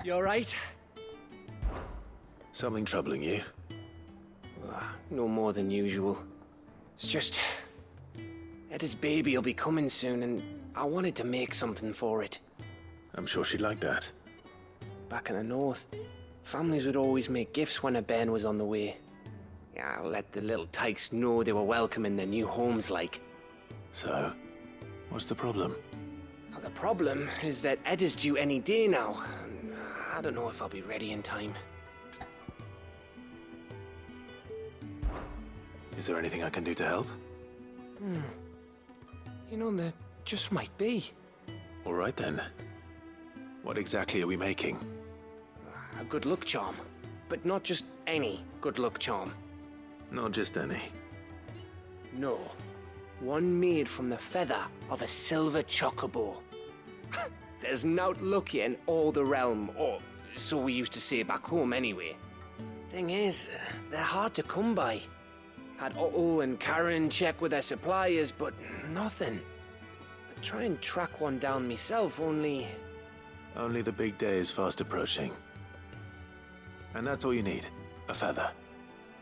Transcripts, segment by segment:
You alright? Something troubling you? No more than usual. It's just... Eda's baby will be coming soon, and I wanted to make something for it. I'm sure she'd like that. Back in the north, families would always make gifts when a bairn was on the way. Yeah, let the little tykes know they were welcome in their new homes, like. So, what's the problem? Well, the problem is that Eda's due any day now. I don't know if I'll be ready in time. Is there anything I can do to help? You know, there just might be. All right then. What exactly are we making? A good luck charm. But not just any good luck charm. Not just any. No. One made from the feather of a silver chocobo. There's nowt luckier in all the realm, or so we used to say back home anyway. Thing is, they're hard to come by. Had Otto and Karen check with their suppliers, but nothing. I try and track one down myself, only... Only the big day is fast approaching. And that's all you need, a feather.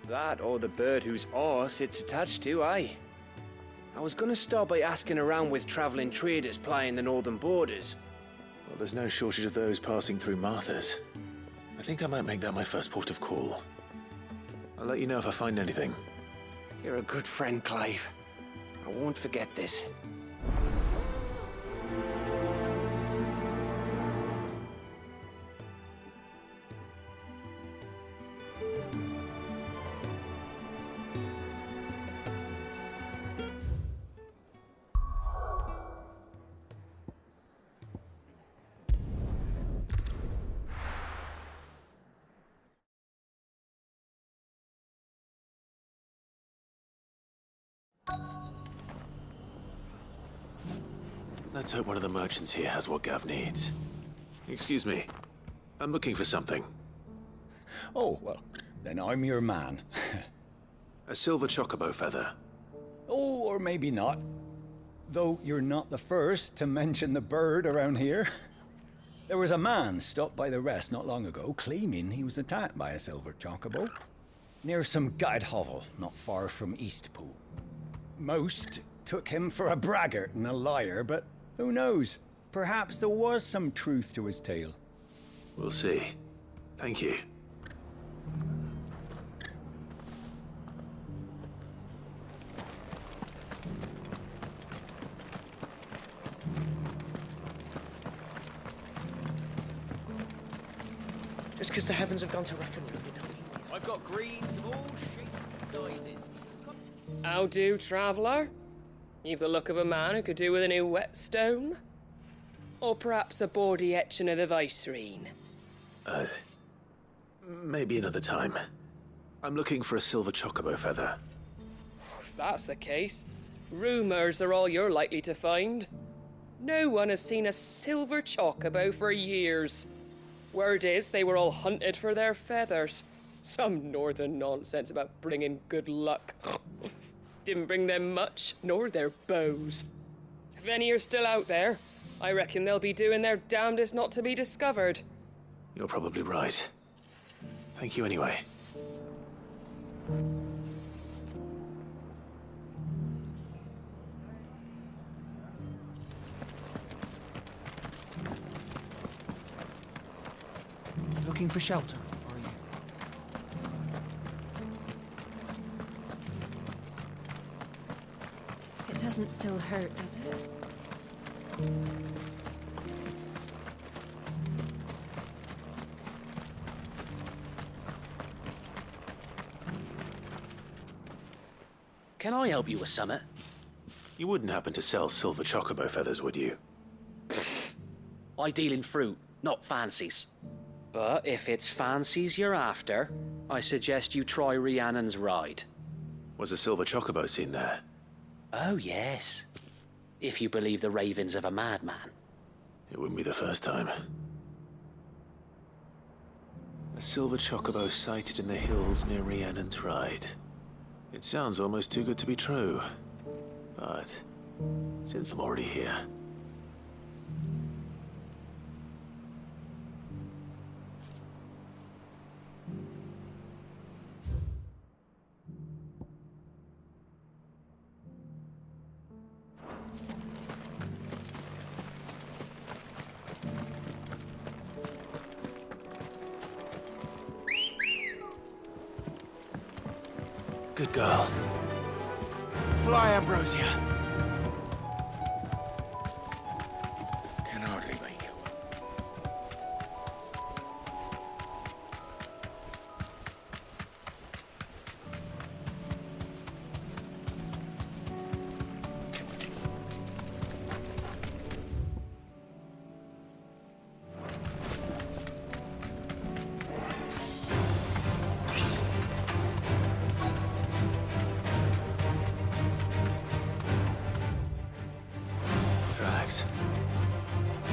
That or the bird whose horse it's attached to, aye. I was gonna start by asking around with traveling traders plying the northern borders. Well, there's no shortage of those passing through Martha's. I think I might make that my first port of call. I'll let you know if I find anything. You're a good friend, Clive. I won't forget this. Let's hope one of the merchants here has what Gav needs. Excuse me. I'm looking for something. Oh, well, then I'm your man. A silver chocobo feather. Oh, or maybe not. Though you're not the first to mention the bird around here. There was a man stopped by the rest not long ago claiming he was attacked by a silver chocobo near some gutted hovel not far from Eastpool. Most took him for a braggart and a liar, but who knows? Perhaps there was some truth to his tale. We'll see. Thank you. Just because the heavens have gone to rack and ruin, you don't mean... I've got greens of all shapes and sizes. How do, traveller? You've the look of a man who could do with a new whetstone? Or perhaps a bawdy etching of the Vicerine? Maybe another time. I'm looking for a silver chocobo feather. If that's the case, rumours are all you're likely to find. No one has seen a silver chocobo for years. Word is they were all hunted for their feathers. Some northern nonsense about bringing good luck. Didn't bring them much, nor their bows. If any are still out there, I reckon they'll be doing their damnedest not to be discovered. You're probably right. Thank you anyway. Looking for shelter, are you? It doesn't still hurt, does it? Can I help you with something? You wouldn't happen to sell silver chocobo feathers, would you? I deal in fruit, not fancies. But if it's fancies you're after, I suggest you try Rhiannon's ride. Was a silver chocobo seen there? Oh, yes. If you believe the ravings of a madman. It wouldn't be the first time. A silver chocobo sighted in the hills near Rhiannon's Ride. It sounds almost too good to be true. But since I'm already here... Good girl. Fly, Ambrosia. Can hardly make it. Drags.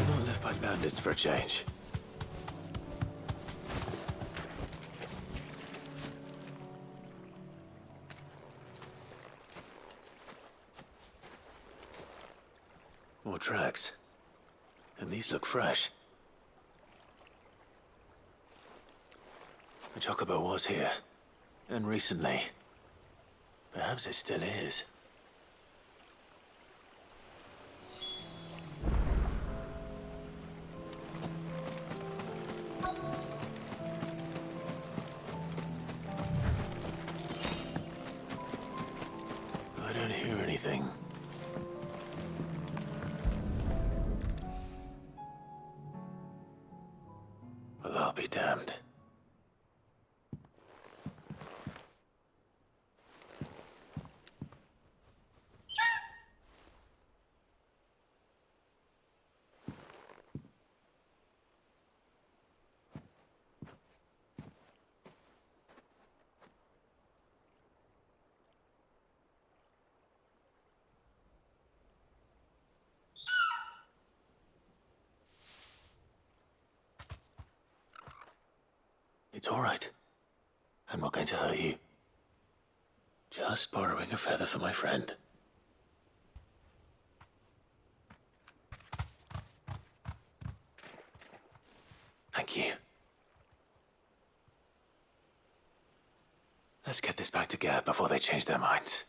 Not left by bandits for a change. More tracks. And these look fresh. The chocobo was here. And recently. Perhaps it still is. I don't hear anything. Well, I'll be damned. It's all right. I'm not going to hurt you. Just borrowing a feather for my friend. Thank you. Let's get this back to Gav before they change their minds.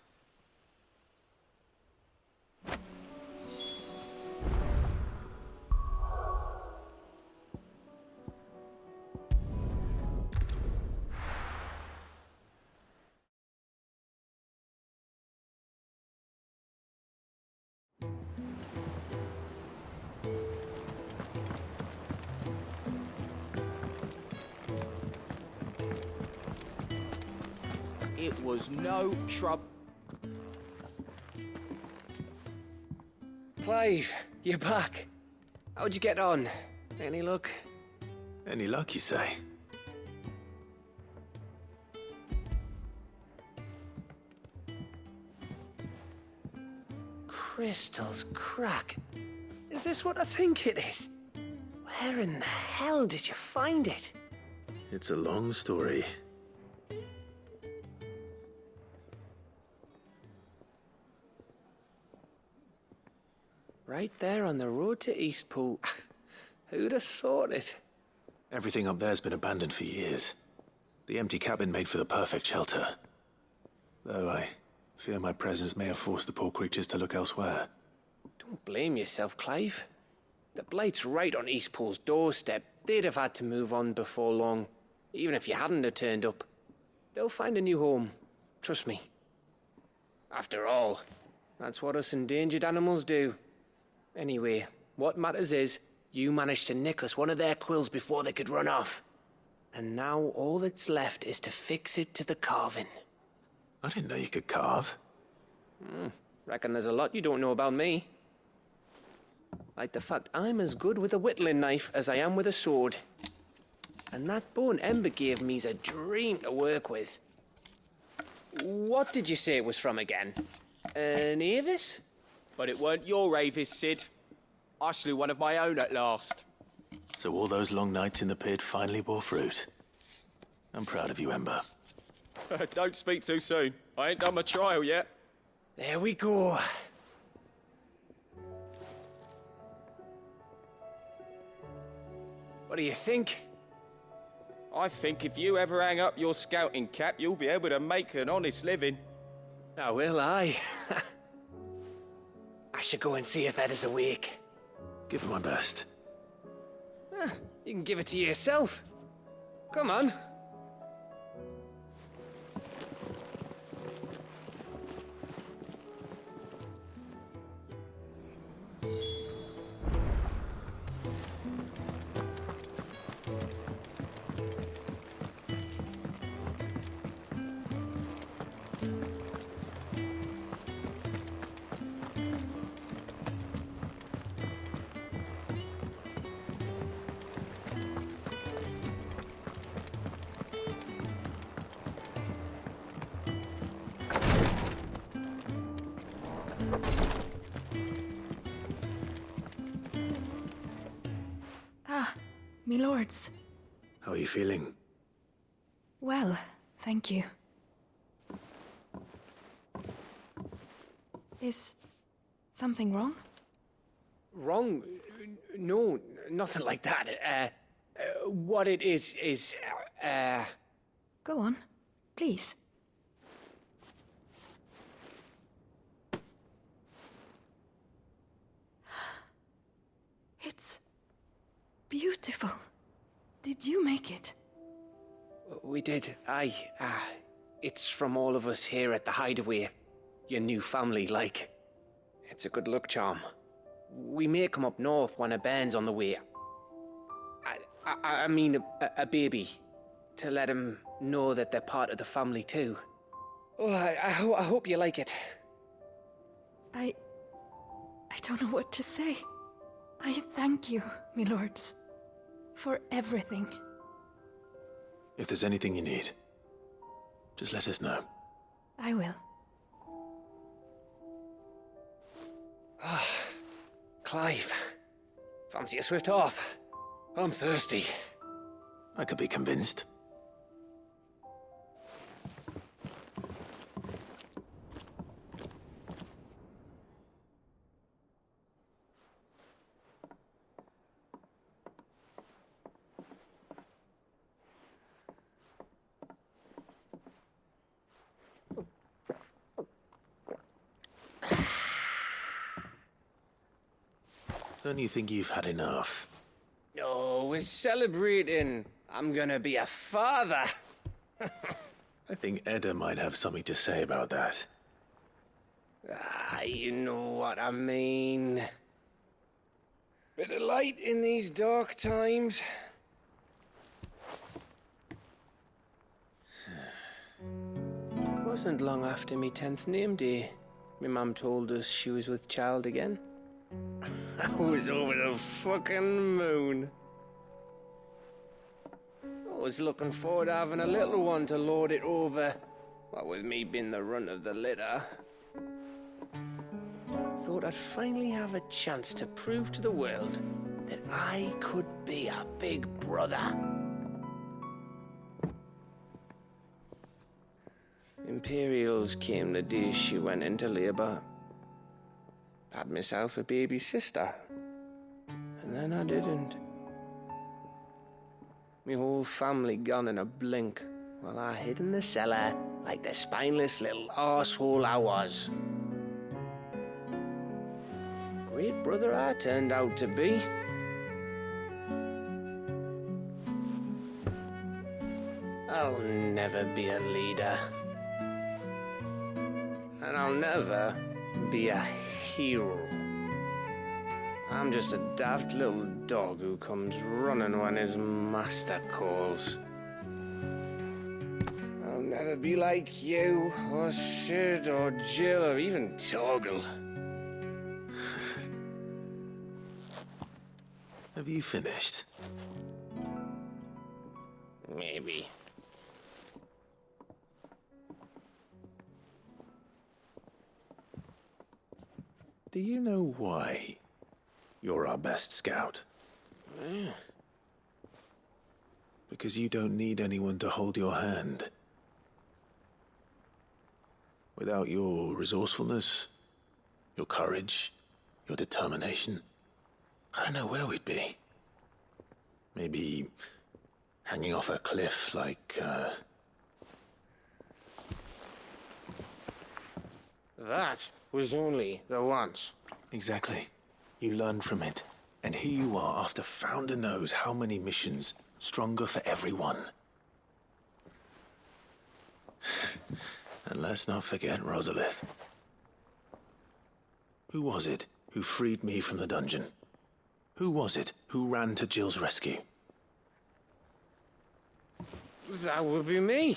It was no trouble. Clive, you're back. How'd you get on? Any luck? Any luck, you say? Crystal's crack. Is this what I think it is? Where in the hell did you find it? It's a long story. Right there on the road to Eastpool. Who'd have thought it? Everything up there's been abandoned for years. The empty cabin made for the perfect shelter. Though I fear my presence may have forced the poor creatures to look elsewhere. Don't blame yourself, Clive. The Blight's right on Eastpool's doorstep. They'd have had to move on before long, even if you hadn't have turned up. They'll find a new home. Trust me. After all, that's what us endangered animals do. Anyway, what matters is, you managed to nick us one of their quills before they could run off. And now all that's left is to fix it to the carving. I didn't know you could carve. Reckon there's a lot you don't know about me. Like the fact I'm as good with a whittling knife as I am with a sword. And that bone Ember gave me's a dream to work with. What did you say it was from again? An Avis? But it weren't your Avis, Sid. I slew one of my own at last. So all those long nights in the pit finally bore fruit. I'm proud of you, Ember. Don't speak too soon. I ain't done my trial yet. There we go. What do you think? I think if you ever hang up your scouting cap, you'll be able to make an honest living. Oh, will I? I should go and see if Ed is awake. Give it my best. You can give it to yourself. Come on. Me lords. How are you feeling? Well, thank you. Is something wrong? Wrong? No, nothing like that. What it is, Go on, please. It's beautiful. Did you make it? We did. It's from all of us here at the Hideaway. Your new family, like. It's a good luck charm. We may come up north when a band's on the way. I mean a baby. To let him know that they're part of the family too. Oh, I hope you like it. I don't know what to say. I thank you, me lords, for everything. If there's anything you need, just let us know. I will. Clive, fancy a swift off? I'm thirsty. I could be convinced. Don't you think you've had enough? No, we're celebrating. I'm gonna be a father. I think Edda might have something to say about that. You know what I mean. Bit of light in these dark times. Wasn't long after me 10th name day. My mum told us she was with child again. I was over the fucking moon. I was looking forward to having a little one to lord it over. What with me being the runt of the litter. Thought I'd finally have a chance to prove to the world that I could be a big brother. Imperials came the day she went into labour. Had myself a baby sister. And then I didn't. My whole family gone in a blink, while I hid in the cellar like the spineless little arsehole I was. Great brother I turned out to be. I'll never be a leader. And I'll never be a hero. I'm just a daft little dog who comes running when his master calls. I'll never be like you, or Sid, or Jill, or even Torgal. Have you finished? Maybe. Do you know why you're our best scout? Yeah. Because you don't need anyone to hold your hand. Without your resourcefulness, your courage, your determination, I don't know where we'd be. Maybe hanging off a cliff like, That was only the once. Exactly. You learned from it. And here you are after Founder knows how many missions, stronger for everyone. And let's not forget Rosalith. Who was it who freed me from the dungeon? Who was it who ran to Jill's rescue? That would be me.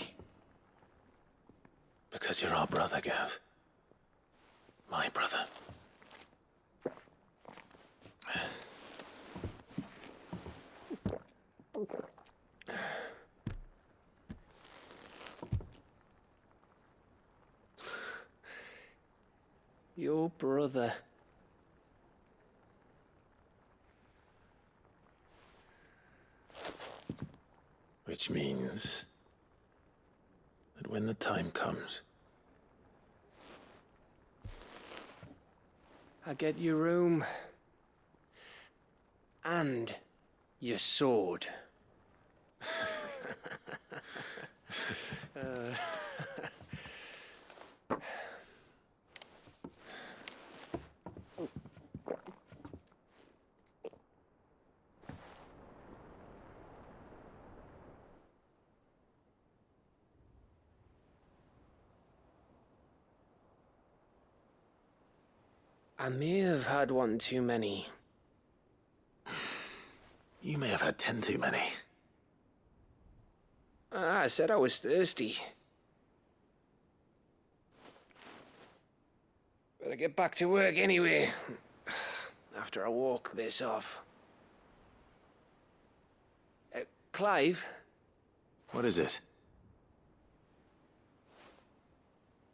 Because you're our brother, Gav. My brother. Your brother. Which means that when the time comes, I get your room. And your sword. I may have had one too many. you may have had 10 too many. I said I was thirsty. Better get back to work anyway. After I walk this off. Clive? What is it?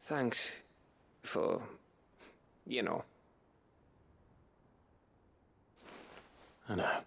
Thanks for, you know. I know.